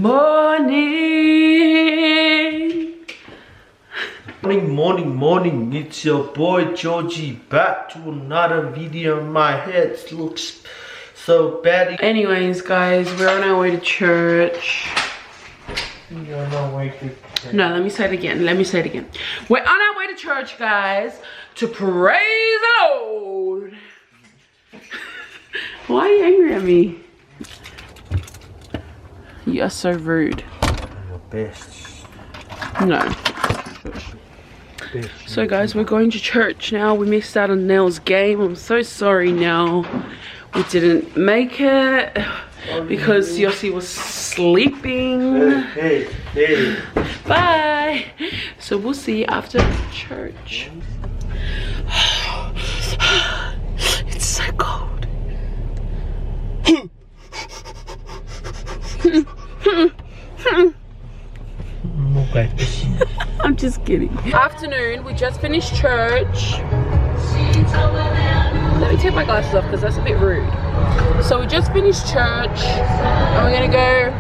morning. Morning. It's your boy Georgie back to another video. My head looks so bad. Anyways, guys, we're on our way to church. You're on our way to church. No, let me say it again. We're on our way to church, guys, to praise the Lord. Why are you angry at me? You are so rude. Your best. No. So guys, we're going to church now. We missed out on Nell's game. I'm so sorry, Nell. We didn't make it because Siaosi was sleeping. Hey. Bye. So we'll see you after church. It's so cold. I'm just kidding. Afternoon, we just finished church. Let me take my glasses off because that's a bit rude. So we just finished church and we're gonna go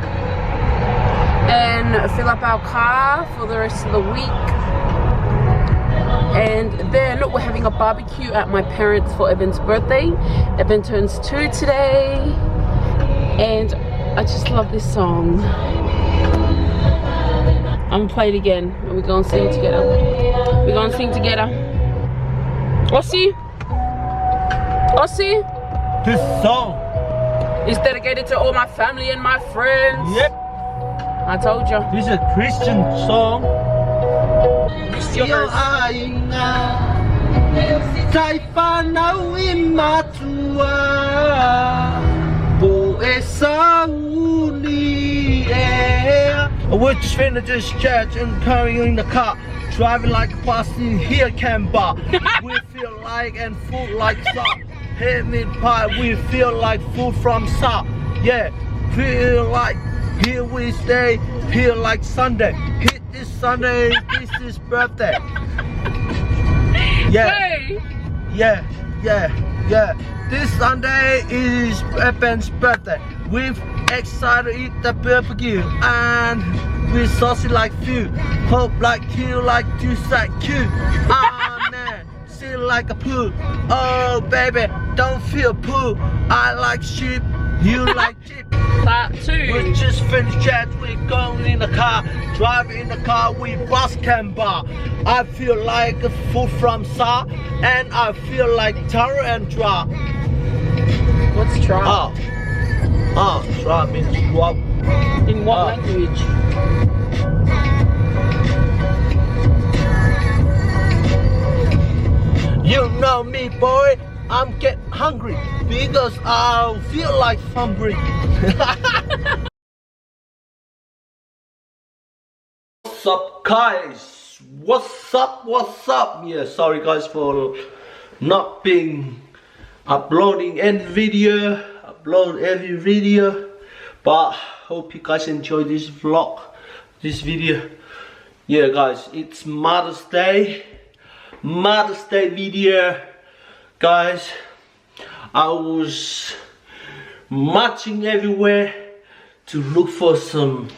and fill up our car for the rest of the week. And then we're having a barbecue at my parents' for Evan's birthday. Evan turns 2 today. And I just love this song. I'm gonna play it again and we're gonna sing together. We're gonna sing together. Aussie? This song is dedicated to all my family and my friends. Yep. I told you. This is a Christian song. We're just finished this church and carrying in the car, driving like a pussy here can bar. We feel like and food like salt. Hit me pie, we feel like food from south. Yeah, feel like here we stay, feel like Sunday. Hit this Sunday, this is birthday. Yeah. This Sunday is Evan's birthday. We've excited to eat the barbecue and we saucy like few. Hope like you like to say cute. Man, see like a poo. Oh baby, don't feel poo. I like sheep, you like sheep. That too. We just finished chat, we going in the car, driving in the car, we bus can bar. I feel like a food from Sa, and I feel like taro and dra. What's try? Try means what? In what language? You know me, boy. I'm getting hungry because I feel like hungry. What's up, guys? What's up? Yeah, sorry guys for not being uploading every video, but hope you guys enjoy this vlog, this video. Yeah guys, it's Mother's Day video. Guys, I was marching everywhere to look for some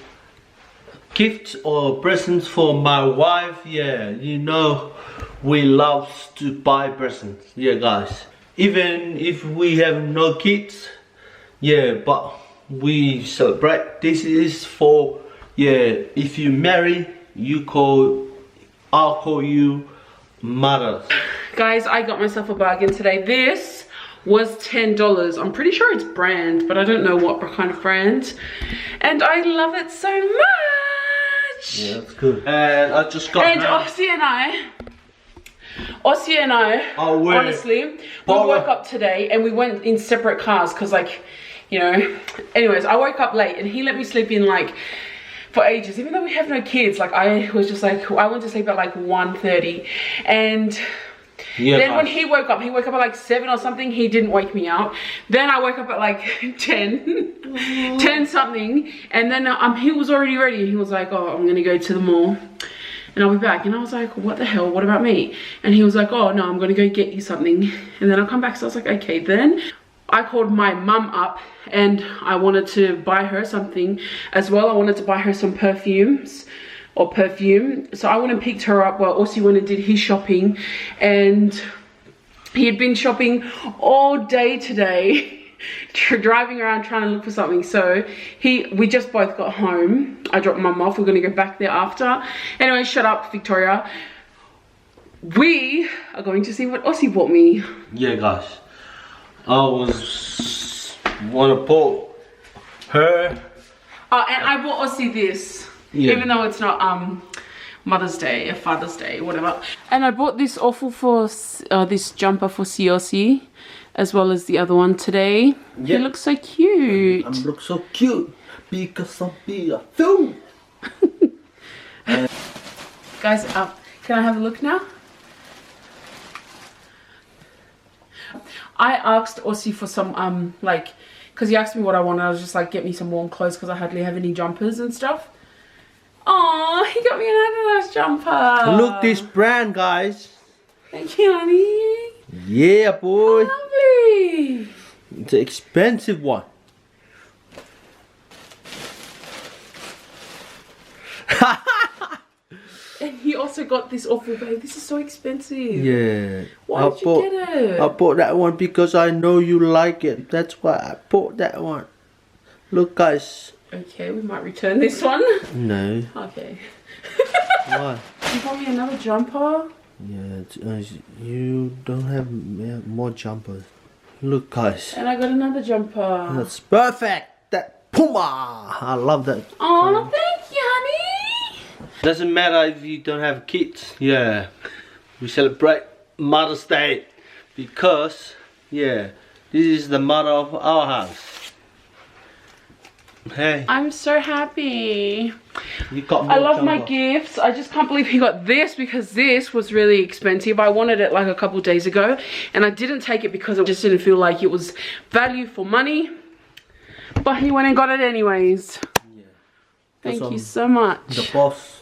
gifts or presents for my wife. Yeah, you know we love to buy presents. Yeah guys, even if we have no kids, yeah, but we celebrate. This is for, yeah, if you marry, I'll call you mother. Guys, I got myself a bargain today. This was $10. I'm pretty sure it's brand, but I don't know what kind of brand. And I love it so much. Yeah, that's good. And I just got. And Aussie and I, honestly, we woke up today and we went in separate cars because, like, you know. Anyways, I woke up late and he let me sleep in like for ages, even though we have no kids. Like, I was just like, I went to sleep at like 1:30 and. Yeah, then when he woke up at like 7 or something. He didn't wake me up. Then I woke up at like 10 something, and then he was already ready. He was like, oh, I'm gonna go to the mall and I'll be back. And I was like, what the hell, what about me? And he was like, oh no, I'm gonna go get you something and then I'll come back. So I was like, okay. Then I called my mum up and I wanted to buy her something as well. I wanted to buy her some perfume. So I went and picked her up while Aussie went and did his shopping, and he had been shopping all day today. Driving around trying to look for something. So we just both got home. I dropped mum off. We're gonna go back there after. Anyway, shut up, Victoria. We are going to see what Aussie bought me. Yeah, guys, I wanna put her. And I bought Aussie this, even though it's not Mother's Day or Father's Day, whatever. And I bought this this jumper for Siaosi, as well as the other one today. He looks so cute. I look so cute because I'm beautiful. Guys, can I have a look now? I asked Aussie for some because he asked me what I wanted. I was just like, get me some warm clothes because I hardly have any jumpers and stuff. Oh, he got me an Adidas jumper. Look this brand, guys. Thank you, honey. Yeah, boy. Lovely. It's an expensive one. And he also got this awful bag. This is so expensive. Yeah. Why did you get it? I bought that one because I know you like it. That's why I bought that one. Look, guys. Okay, we might return this one. No. Okay. Why? You bought me another jumper? Yeah, you don't have more jumpers. Look, guys. And I got another jumper. That's perfect. That Puma. I love that. Oh, thank you, honey. Doesn't matter if you don't have kids. Yeah. We celebrate Mother's Day because, yeah, this is the mother of our house. Hey. I'm so happy. You got more I love jumper. my gifts. I just can't believe he got this because this was really expensive. I wanted it like a couple days ago and I didn't take it because I just didn't feel like it was value for money. But he went and got it anyways. Yeah. Thank you so much. The boss.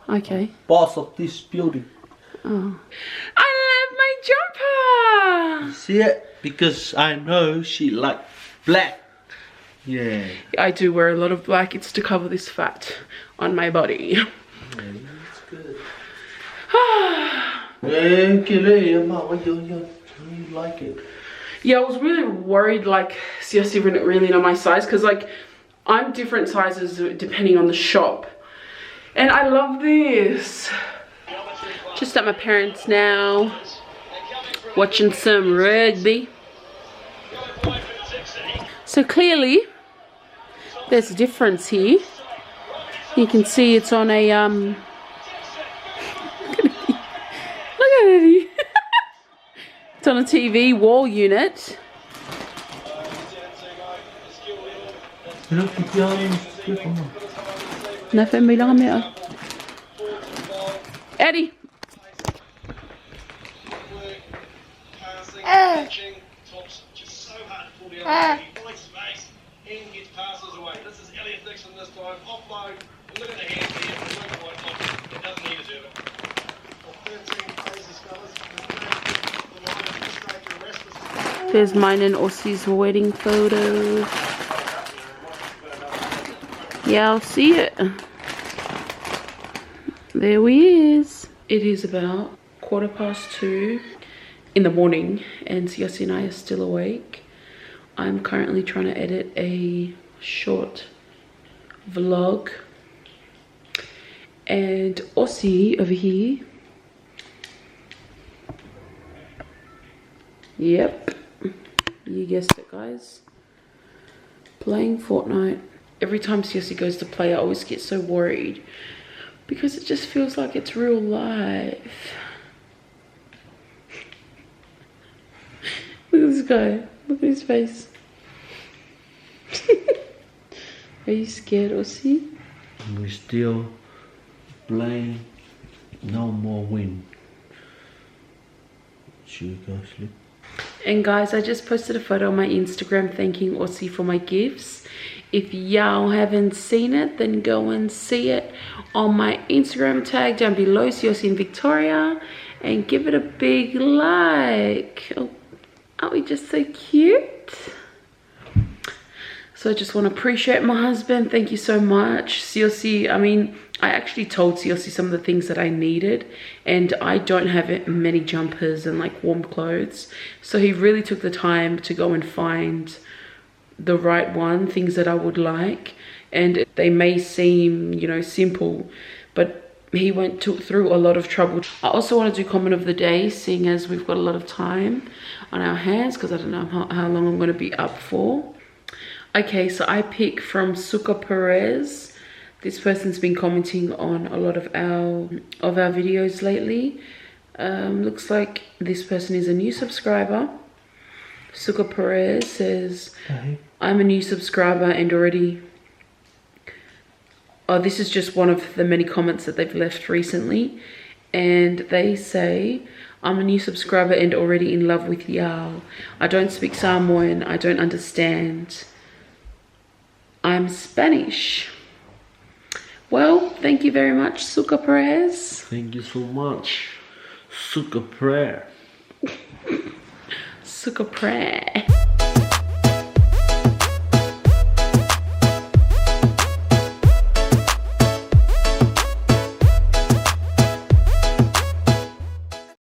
Okay. Boss of this building. Oh. I love my jumper. See it? Because I know she like black. Yeah. I do wear a lot of black. It's to cover this fat on my body. Yeah, that's good. You like it? Yeah, I was really worried like Siaosi wouldn't really know my size because like I'm different sizes depending on the shop. And I love this. Just at my parents' now, watching some rugby. So clearly, there's a difference here. You can see it's on a look at it. It's on a TV wall unit. Eddie. There's mine and Aussie's wedding photo. Yeah, I'll see it. There he is. It is about 2:15 in the morning and Siaosi and I are still awake. I'm currently trying to edit a short vlog. And Aussie over here. Yep. You guessed it, guys. Playing Fortnite. Every time Siaosi goes to play, I always get so worried because it just feels like it's real life. Look at this guy. Look at his face. Are you scared, Aussie? We're still playing. No more win. Should we go sleep? And guys, I just posted a photo on my Instagram thanking Aussie for my gifts. If y'all haven't seen it, then go and see it on my Instagram tag down below, Siaosi and Victoria, and give it a big like. Oh, Aren't we just so cute? So I just want to appreciate my husband. Thank you so much. Siaosi, I mean, I actually told Siaosi some of the things that I needed, and I don't have many jumpers and like warm clothes. So he really took the time to go and find the right one, things that I would like. And they may seem, you know, simple, but he took through a lot of trouble. I also want to do comment of the day, seeing as we've got a lot of time on our hands, because I don't know how long I'm going to be up for. Okay, so I pick from Suka Perez. This person's been commenting on a lot of our videos lately. Looks like this person is a new subscriber. Suka Perez says, I'm a new subscriber and already... Oh, this is just one of the many comments that they've left recently. And they say, I'm a new subscriber and already in love with y'all. I don't speak Samoan. I don't understand. I'm Spanish. Well, thank you very much, Suka Perez. Thank you so much, Suka Prayer. Suka Prayer.